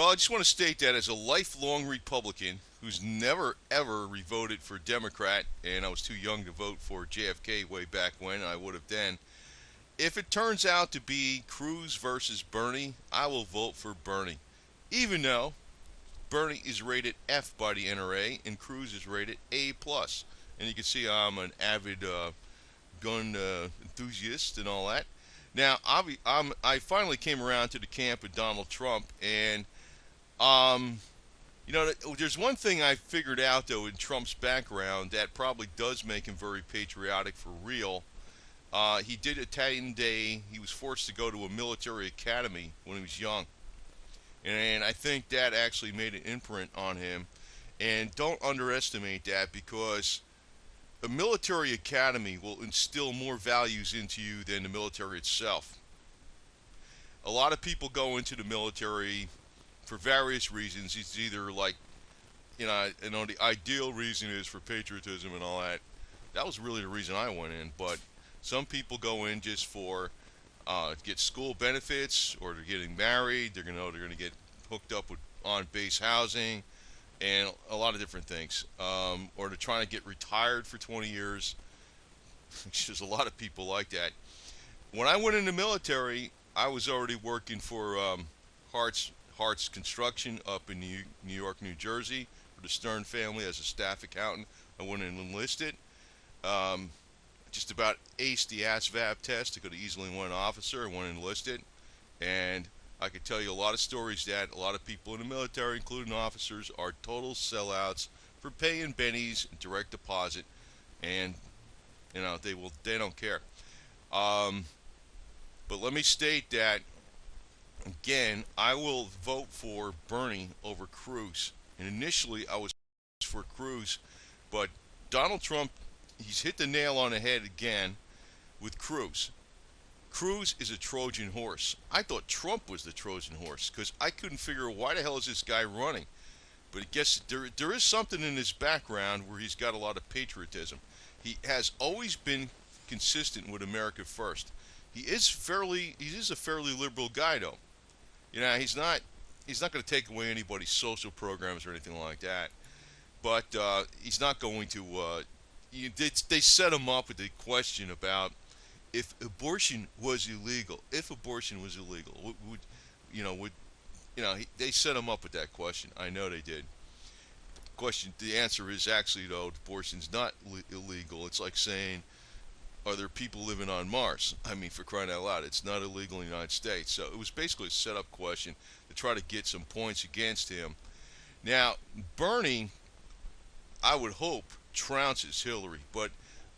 Well, I just want to state that as a lifelong Republican who's never ever voted for Democrat, and I was too young to vote for JFK way back when, I would have then. If it turns out to be Cruz versus Bernie, I will vote for Bernie. Even though Bernie is rated F by the NRA and Cruz is rated A plus. And you can see I'm an avid gun enthusiast and all that. Now, I finally came around to the camp of Donald Trump, and um, there's one thing I figured out though in Trump's background that probably does make him very patriotic for real. He did Italian Day. He was forced to go to a military academy when he was young, and I think that actually made an imprint on him. And don't underestimate that because a military academy will instill more values into you than the military itself. A lot of people go into the military for various reasons. It's either like, the ideal reason is for patriotism and all that. That was really the reason I went in. But some people go in just for get school benefits, or they're getting married. They're gonna get hooked up with on base housing and a lot of different things. Or they're trying to get retired for 20 years. There's a lot of people like that. When I went in the military, I was already working for Hart's Construction up in New York, New Jersey, for the Stern family as a staff accountant. I went and enlisted. Um, just about aced the ASVAB test. I could have easily went officer. I went and enlisted, and I could tell you a lot of stories that a lot of people in the military, including officers, are total sellouts for paying bennies and direct deposit, and they don't care. Um, but let me state that again, I will vote for Bernie over Cruz. And initially, I was for Cruz, but Donald Trump, he's hit the nail on the head again with Cruz. Cruz is a Trojan horse. I thought Trump was the Trojan horse because I couldn't figure out why the hell is this guy running. But I guess there is something in his background where he's got a lot of patriotism. He has always been consistent with America first. He is a fairly liberal guy though. He's not going to take away anybody's social programs or anything like that. But he's not going to. They set him up with the question about if abortion was illegal. If abortion was illegal, would they set him up with that question? I know they did. Question. The answer is actually though, abortion's not illegal. It's like saying, are there people living on Mars? I mean, for crying out loud, it's not illegal in the United States. So it was basically a set-up question to try to get some points against him. Now, Bernie, I would hope, trounces Hillary, but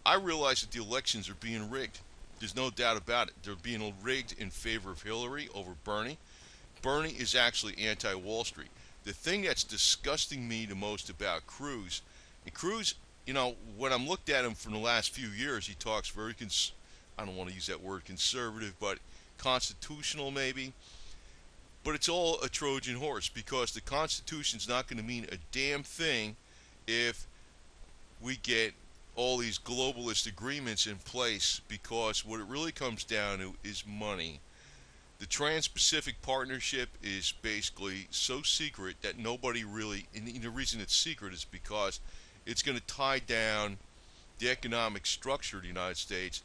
I realize that the elections are being rigged. There's no doubt about it. They're being rigged in favor of Hillary over Bernie. Bernie is actually anti-Wall Street. The thing that's disgusting me the most about Cruz, and Cruz, when I'm looked at him from the last few years, he talks very, I don't want to use that word conservative, but constitutional maybe. But it's all a Trojan horse because the Constitution's not going to mean a damn thing if we get all these globalist agreements in place because what it really comes down to is money. The Trans-Pacific Partnership is basically so secret that nobody really, and the reason it's secret is because it's going to tie down the economic structure of the United States.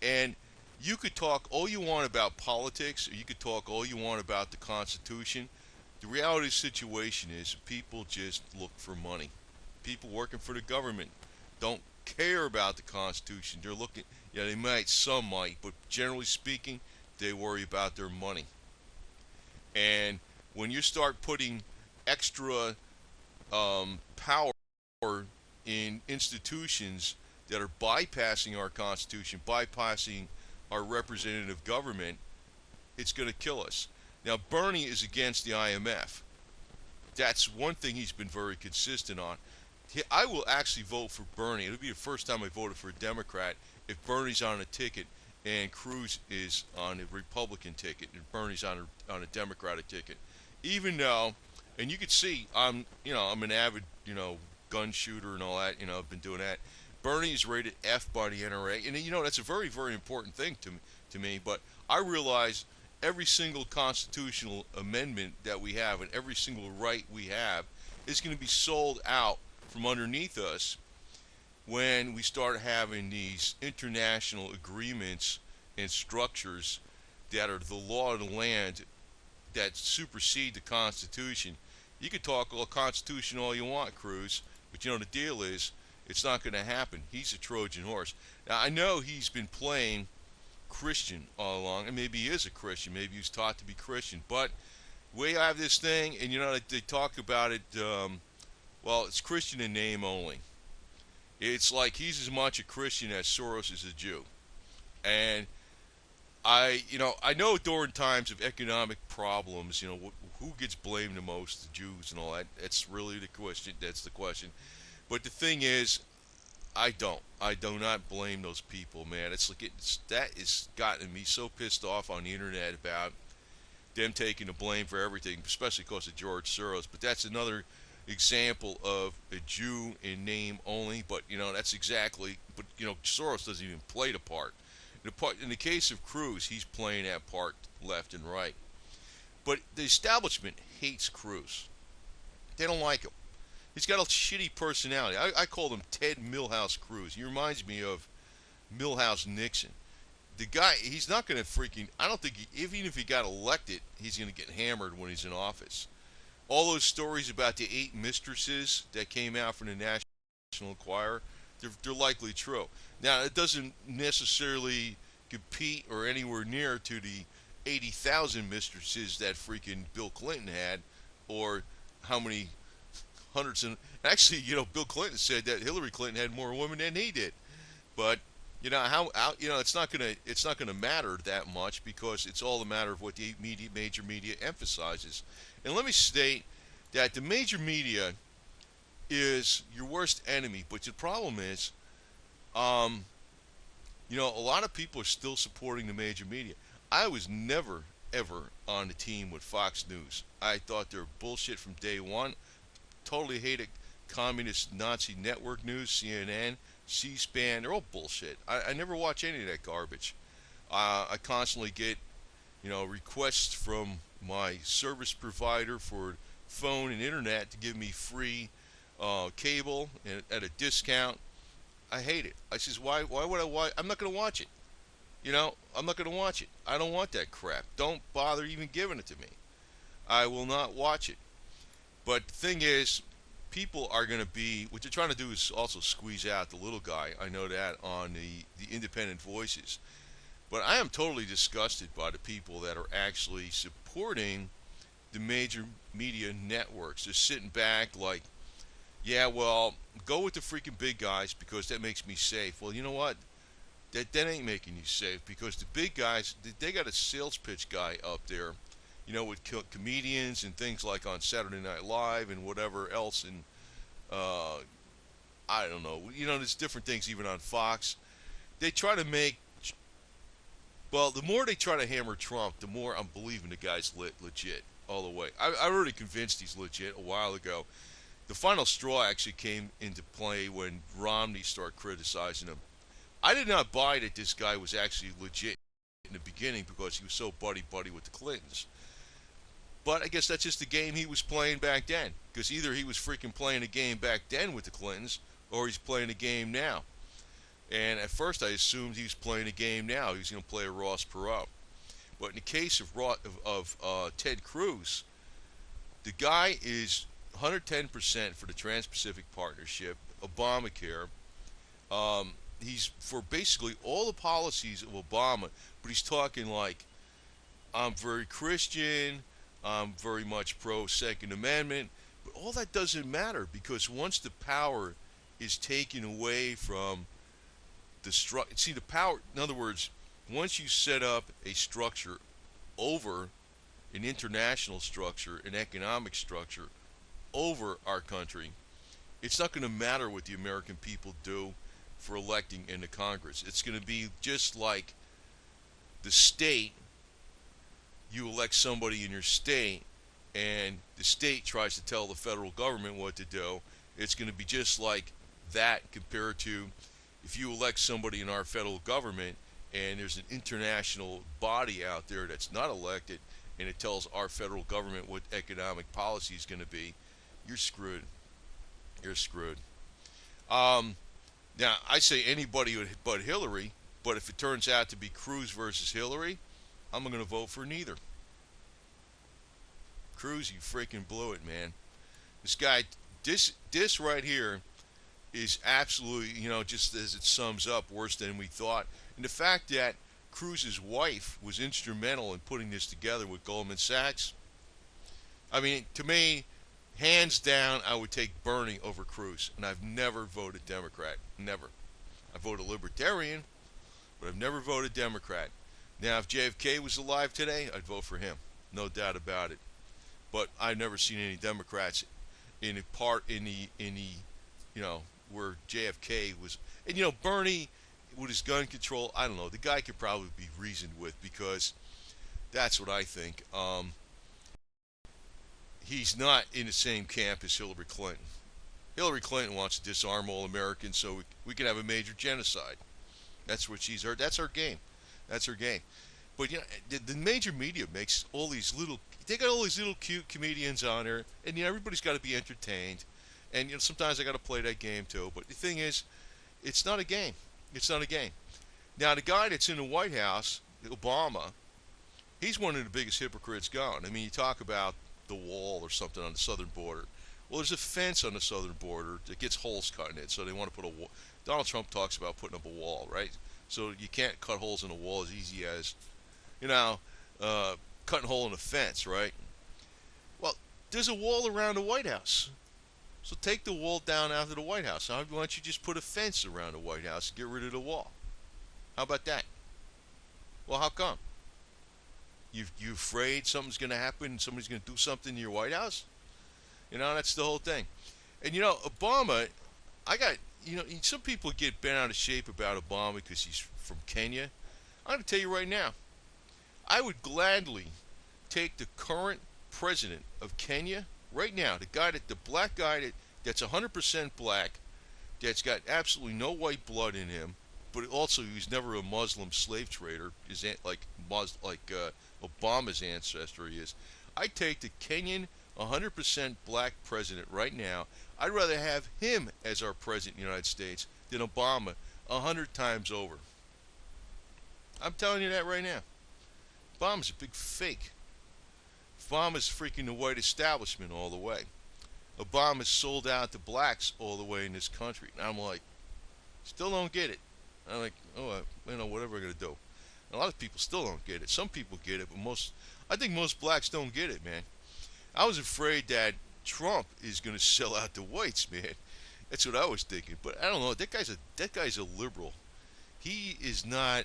And you could talk all you want about politics, or you could talk all you want about the Constitution. The reality of the situation is people just look for money. People working for the government don't care about the Constitution. They're looking, they might, some might, but generally speaking, they worry about their money. And when you start putting extra power in institutions that are bypassing our Constitution, bypassing our representative government, it's going to kill us. Now, Bernie is against the IMF. That's one thing he's been very consistent on. I will actually vote for Bernie. It'll be the first time I voted for a Democrat if Bernie's on a ticket and Cruz is on a Republican ticket and Bernie's on a Democratic ticket. Even though, and you could see, I'm an avid, gun shooter and all that. I've been doing that. Bernie is rated F by the NRA, and that's a very, very important thing to me. But I realize every single constitutional amendment that we have and every single right we have is going to be sold out from underneath us when we start having these international agreements and structures that are the law of the land that supersede the Constitution. You could talk all Constitution all you want, Cruz, but you know the deal is it's not going to happen. He's a Trojan horse. Now I know he's been playing Christian all along, and maybe he is a Christian. Maybe he was taught to be Christian. But the way I have this thing, and you know they talk about it. Well, it's Christian in name only. It's like he's as much a Christian as Soros is a Jew, and I know during times of economic problems, who gets blamed the most, the Jews and all that. That's really the question. That's the question. But the thing is, I do not blame those people, man. It's like that has gotten me so pissed off on the internet about them taking the blame for everything, especially because of George Soros. But that's another example of a Jew in name only. But that's exactly. But Soros doesn't even play the part. In the case of Cruz, he's playing that part left and right. But the establishment hates Cruz. They don't like him. He's got a shitty personality. I call him Ted Milhouse Cruz. He reminds me of Milhouse Nixon. The guy, he's not going to freaking, I don't think, even if he got elected, he's going to get hammered when he's in office. All those stories about the 8 mistresses that came out from the National Enquirer, they're likely true. Now, it doesn't necessarily compete or anywhere near to the 80,000 mistresses that freaking Bill Clinton had, or how many hundreds and actually, Bill Clinton said that Hillary Clinton had more women than he did. But it's not gonna matter that much because it's all a matter of what the major media emphasizes. And let me state that the major media is your worst enemy. But the problem is, a lot of people are still supporting the major media. I was never ever on the team with Fox News. I thought they were bullshit from day one. Totally hated communist Nazi network news, CNN, C-SPAN. They're all bullshit. I never watch any of that garbage. I constantly get, requests from my service provider for phone and internet to give me free cable at a discount. I hate it. I says, why would I watch? I'm not going to watch it. I'm not going to watch it. I don't want that crap. Don't bother even giving it to me. I will not watch it. But the thing is, people are going to be, what they're trying to do is also squeeze out the little guy. I know that on the independent voices. But I am totally disgusted by the people that are actually supporting the major media networks. They're sitting back like, yeah, well, go with the freaking big guys because that makes me safe. Well, you know what? That ain't making you safe because the big guys, they got a sales pitch guy up there, with comedians and things like on Saturday Night Live and whatever else. And I don't know. There's different things even on Fox. They try to make, well, the more they try to hammer Trump, the more I'm believing the guy's legit all the way. I already convinced he's legit a while ago. The final straw actually came into play when Romney started criticizing him. I did not buy that this guy was actually legit in the beginning because he was so buddy-buddy with the Clintons. But I guess that's just the game he was playing back then. Because either he was freaking playing a game back then with the Clintons, or he's playing a game now. And at first I assumed he was playing a game now. He was going to play a Ross Perot. But in the case of Ted Cruz, the guy is 110% for the Trans-Pacific Partnership, Obamacare. He's for basically all the policies of Obama, but he's talking like, I'm very Christian, I'm very much pro-Second Amendment, but all that doesn't matter because once the power is taken away from the power, in other words, once you set up a structure over an international structure, an economic structure over our country, it's not going to matter what the American people do for electing into Congress. It's going to be just like the state. You elect somebody in your state, and the state tries to tell the federal government what to do. It's going to be just like that compared to if you elect somebody in our federal government and there's an international body out there that's not elected, and it tells our federal government what economic policy is going to be, you're screwed. You're screwed. Um, Now, I say anybody but Hillary, but if it turns out to be Cruz versus Hillary, I'm going to vote for neither. Cruz, you freaking blew it, man. This guy, this right here is absolutely, just as it sums up, worse than we thought. And the fact that Cruz's wife was instrumental in putting this together with Goldman Sachs, I mean, to me, hands down, I would take Bernie over Cruz. And I've never voted Democrat. Never. I voted Libertarian, but I've never voted Democrat. Now, if JFK was alive today, I'd vote for him. No doubt about it. But I've never seen any Democrats in a part in the where JFK was. And Bernie with his gun control, I don't know. The guy could probably be reasoned with, because that's what I think. He's not in the same camp as Hillary Clinton. Hillary Clinton wants to disarm all Americans so we can have a major genocide. That's what she's heard. That's her game. That's her game. But the major media makes all these little. They got all these little cute comedians on there, and everybody's got to be entertained. And sometimes I got to play that game too. But the thing is, it's not a game. It's not a game. Now the guy that's in the White House, Obama, he's one of the biggest hypocrites going. I mean, you talk about the wall or something on the southern border. Well, there's a fence on the southern border that gets holes cut in it, so they want to put a wall. Donald Trump talks about putting up a wall, right? So you can't cut holes in a wall as easy as, cutting a hole in a fence, right? Well, there's a wall around the White House. So take the wall down after the White House. Why don't you just put a fence around the White House and get rid of the wall? How about that? Well, how come? You afraid something's going to happen? Somebody's going to do something in your White House? That's the whole thing. And Obama, some people get bent out of shape about Obama because he's from Kenya. I'm going to tell you right now, I would gladly take the current president of Kenya right now, the black guy that's 100% black, that's got absolutely no white blood in him, but also he's never a Muslim slave trader, like Obama's ancestor he is. I'd take the Kenyan 100% black president right now. I'd rather have him as our president of the United States than Obama 100 times over. I'm telling you that right now. Obama's a big fake. Obama's freaking the white establishment all the way. Obama's sold out to blacks all the way in this country. And I'm like, still don't get it. I'm like, whatever I'm going to do. And a lot of people still don't get it. Some people get it, but I think most blacks don't get it, man. I was afraid that Trump is going to sell out the whites, man. That's what I was thinking. But I don't know. That guy's a liberal. He is not.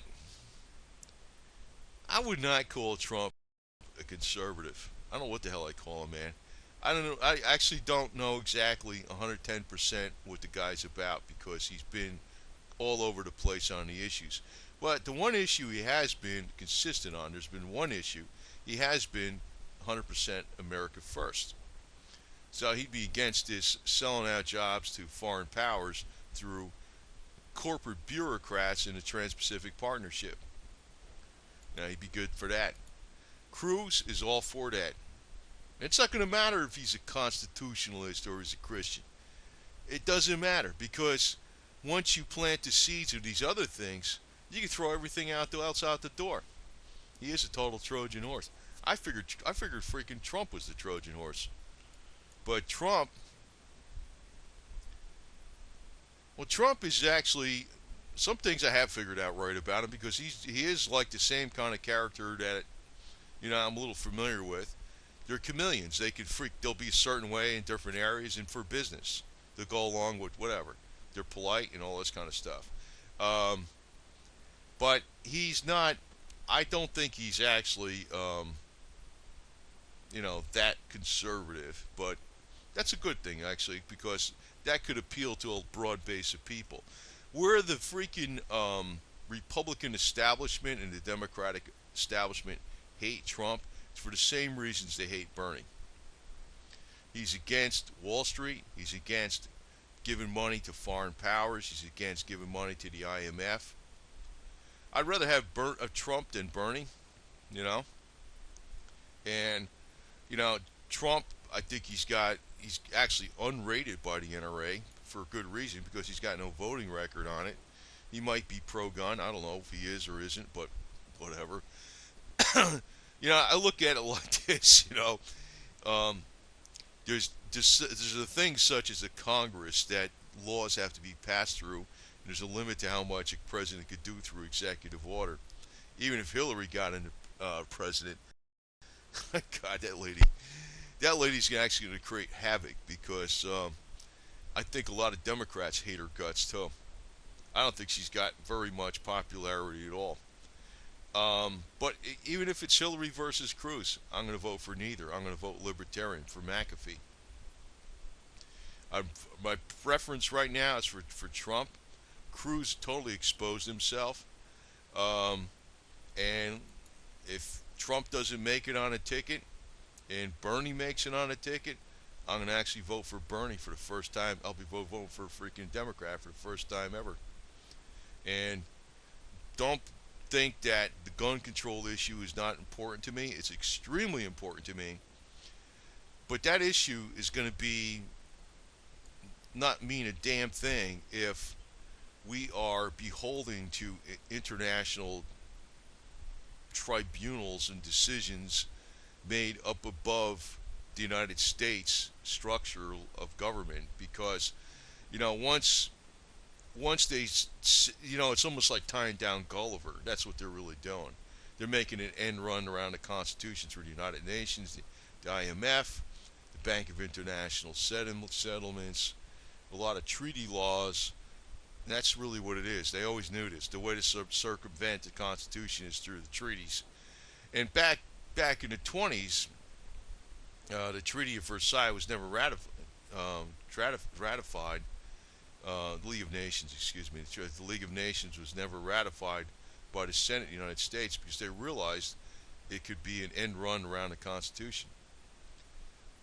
I would not call Trump a conservative. I don't know what the hell I call him, man. I don't know. I actually don't know exactly 110% what the guy's about, because he's been all over the place on the issues. But the one issue he has been consistent on, there's been one issue, he has been 100% America first. So he'd be against this selling out jobs to foreign powers through corporate bureaucrats in the Trans-Pacific Partnership. Now, he'd be good for that. Cruz is all for that. It's not going to matter if he's a constitutionalist or he's a Christian. It doesn't matter, because once you plant the seeds of these other things, you can throw everything else out the door. He is a total Trojan horse. I figured freaking Trump was the Trojan horse. But Trump is actually, some things I have figured out right about him, because he is like the same kind of character that I'm a little familiar with. They're chameleons. They'll be a certain way in different areas, and for business, they'll go along with whatever. They're polite and all this kind of stuff. But he's not. I don't think he's actually, that conservative. But that's a good thing, actually, because that could appeal to a broad base of people. Where the freaking Republican establishment and the Democratic establishment hate Trump, it's for the same reasons they hate Bernie. He's against Wall Street. He's against giving money to foreign powers. He's against giving money to the IMF. I'd rather have Trump than Bernie, you know. And you know, Trump, I think he's actually unrated by the NRA for good reason because he's got no voting record on it. He might be pro-gun. I don't know if he is or isn't, but whatever. I look at it like this. Um, there's a thing such as a Congress that laws have to be passed through. And there's a limit to how much a president could do through executive order. Even if Hillary got into president, God, that lady's actually going to create havoc because I think a lot of Democrats hate her guts too. I don't think she's got very much popularity at all. But even if it's Hillary versus Cruz, I'm going to vote for neither. I'm going to vote Libertarian for McAfee. My preference right now is for Trump. Cruz totally exposed himself. Um, and if Trump doesn't make it on a ticket and Bernie makes it on a ticket, I'm going to actually vote for Bernie for the first time. I'll be voting for a freaking Democrat for the first time ever. And don't think that the gun control issue is not important to me. It's extremely important to me. But that issue is going to be not mean a damn thing if we are beholden to international tribunals and decisions made up above the United States structure of government because once they it's almost like tying down Gulliver. That's what they're really doing. They're making an end run around the Constitution through the United Nations, the IMF, the Bank of International Settlements, a lot of treaty laws. And that's really what it is. They always knew this. The way to circumvent the Constitution is through the treaties. And back in the 20s, the Treaty of Versailles was never ratified. The League of Nations, excuse me, the League of Nations was never ratified by the Senate of the United States because they realized it could be an end run around the Constitution.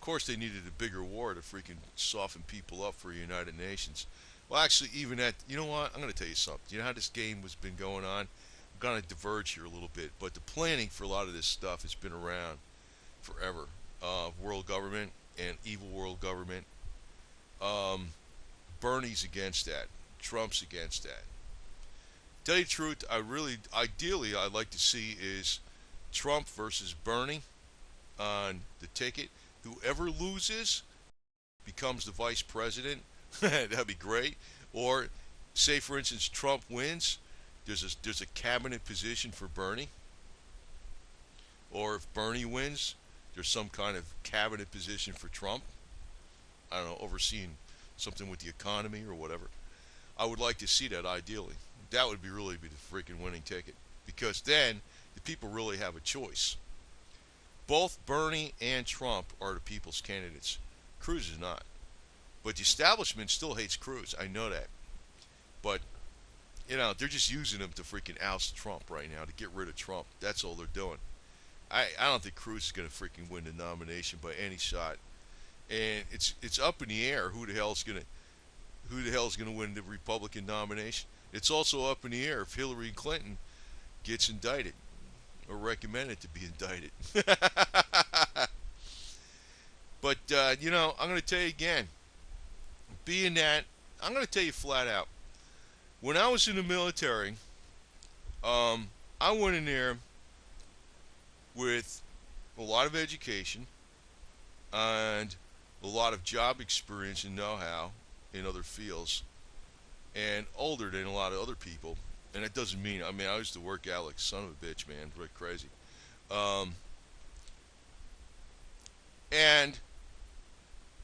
Of course, they needed a bigger war to freaking soften people up for the United Nations. Well, actually, even that, you know what? I'm going to tell you something. You know how this game has been going on? I'm going to diverge here a little bit, but the planning for a lot of this stuff has been around forever. World government and evil world government. Bernie's against that. Trump's against that. Tell you the truth, ideally, I'd like to see is Trump versus Bernie on the ticket. Whoever loses becomes the vice president. That'd be great. Or, say for instance, Trump wins. There's a cabinet position for Bernie. Or if Bernie wins, there's some kind of cabinet position for Trump. I don't know, overseeing something with the economy or whatever. I would like to see that ideally. That would really be the freaking winning ticket. Because then the people really have a choice. Both Bernie and Trump are the people's candidates. Cruz is not. But the establishment still hates Cruz. I know that. But, they're just using him to freaking oust Trump right now, to get rid of Trump. That's all they're doing. I don't think Cruz is going to freaking win the nomination by any shot. And it's up in the air who the hell's going to win the Republican nomination. It's also up in the air if Hillary Clinton gets indicted or recommended to be indicted. But I'm going to tell you again, being that I'm going to tell you flat out, when I was in the military, I went in there with a lot of education and a lot of job experience and know-how in other fields, and older than a lot of other people. And that doesn't mean, I used to work out like son of a bitch, man, like crazy. And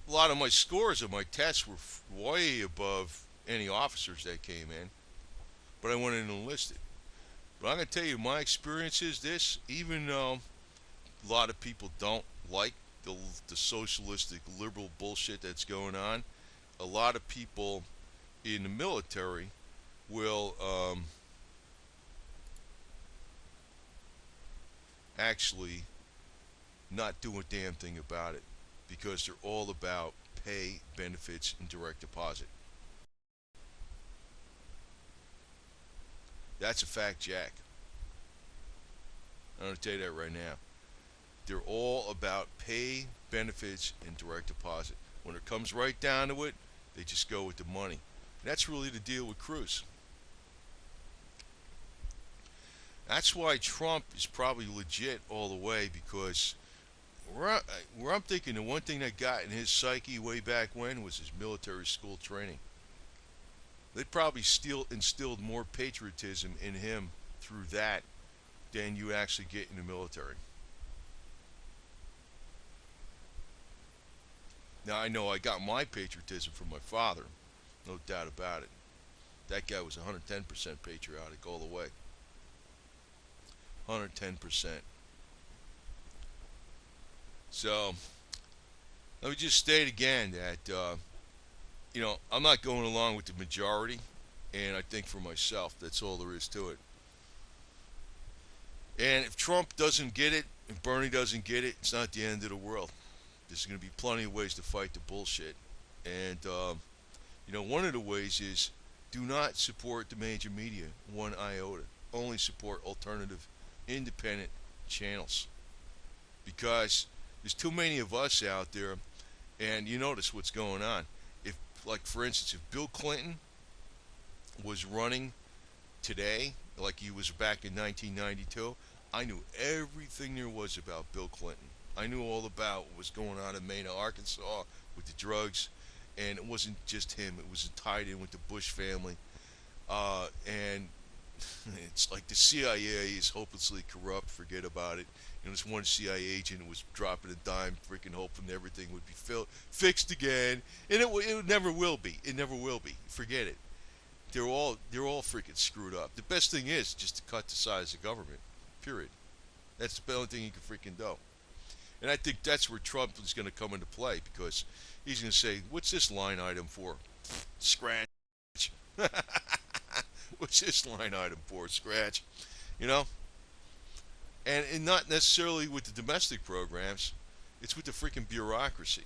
a lot of my scores of my tests were way above any officers that came in, but I went in and enlisted. But I'm going to tell you, my experience is this: even though a lot of people don't like the socialistic liberal bullshit that's going on, a lot of people in the military will actually not do a damn thing about it because they're all about pay, benefits, and direct deposit. That's a fact, Jack. I'm going to tell you that right now. They're all about pay, benefits, and direct deposit. When it comes right down to it, they just go with the money. And that's really the deal with Cruz. That's why Trump is probably legit all the way, because where I'm thinking the one thing that got in his psyche way back when was his military school training. They probably still instilled more patriotism in him through that than you actually get in the military. Now, I know I got my patriotism from my father, no doubt about it. That guy was 110% patriotic all the way. 110%. So, let me just state again that, I'm not going along with the majority, and I think for myself, that's all there is to it. And if Trump doesn't get it, if Bernie doesn't get it, it's not the end of the world. There's going to be plenty of ways to fight the bullshit. And, one of the ways is do not support the major media one iota. Only support alternative, independent channels. Because there's too many of us out there, and you notice what's going on. If, like, for instance, if Bill Clinton was running today, like he was back in 1992, I knew everything there was about Bill Clinton. I knew all about what was going on in Mena, Arkansas with the drugs, and it wasn't just him. It was tied in with the Bush family. And it's like the CIA is hopelessly corrupt. Forget about it. This one CIA agent was dropping a dime, freaking hoping everything would be fixed again, and it never will be. It never will be. Forget it. They're all freaking screwed up. The best thing is just to cut the size of government. Period. That's the only thing you can freaking do. And I think that's where Trump is going to come into play, because he's going to say, "What's this line item for?" Scratch. What's this line item for? Scratch. You know? And not necessarily with the domestic programs. It's with the freaking bureaucracy.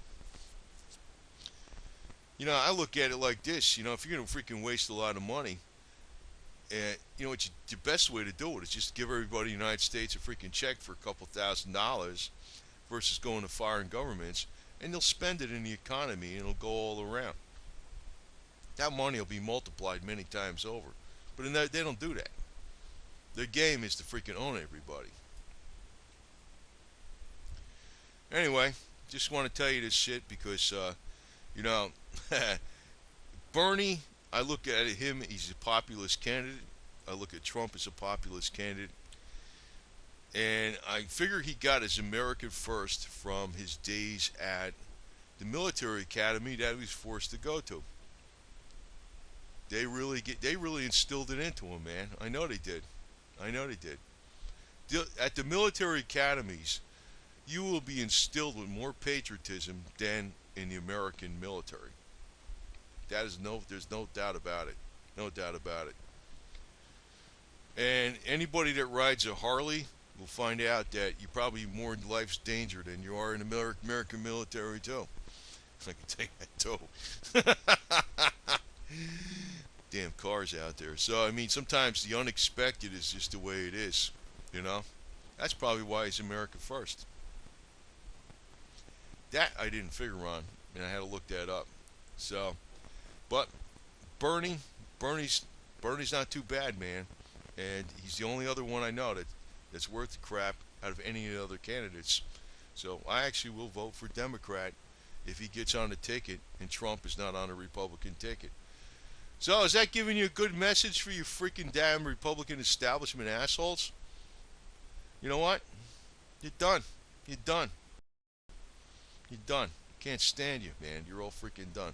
I look at it like this. If you're going to freaking waste a lot of money, and the best way to do it is just give everybody in the United States a freaking check for a couple $1,000s versus going to foreign governments, and they'll spend it in the economy, and it'll go all around. That money will be multiplied many times over. But they don't do that. Their game is to freaking own everybody. Anyway, just want to tell you this shit because, Bernie, I look at him, he's a populist candidate. I look at Trump as a populist candidate. And I figure he got his American first from his days at the military academy that he was forced to go to. They really instilled it into him, man. I know they did. At the military academies, you will be instilled with more patriotism than in the American military. There's no doubt about it. No doubt about it. And anybody that rides a Harley will find out that you're probably more in life's danger than you are in the American military too. I can tell you that too. Damn cars out there. So sometimes the unexpected is just the way it is. That's probably why he's America first. That I didn't figure on, and I had to look that up. So, but Bernie's not too bad, man, and he's the only other one I know that's worth the crap out of any of the other candidates. So I actually will vote for Democrat if he gets on the ticket and Trump is not on a Republican ticket. So is that giving you a good message for you freaking damn Republican establishment assholes? You know what? You're done. You're done. Can't stand you, man. You're all freaking done.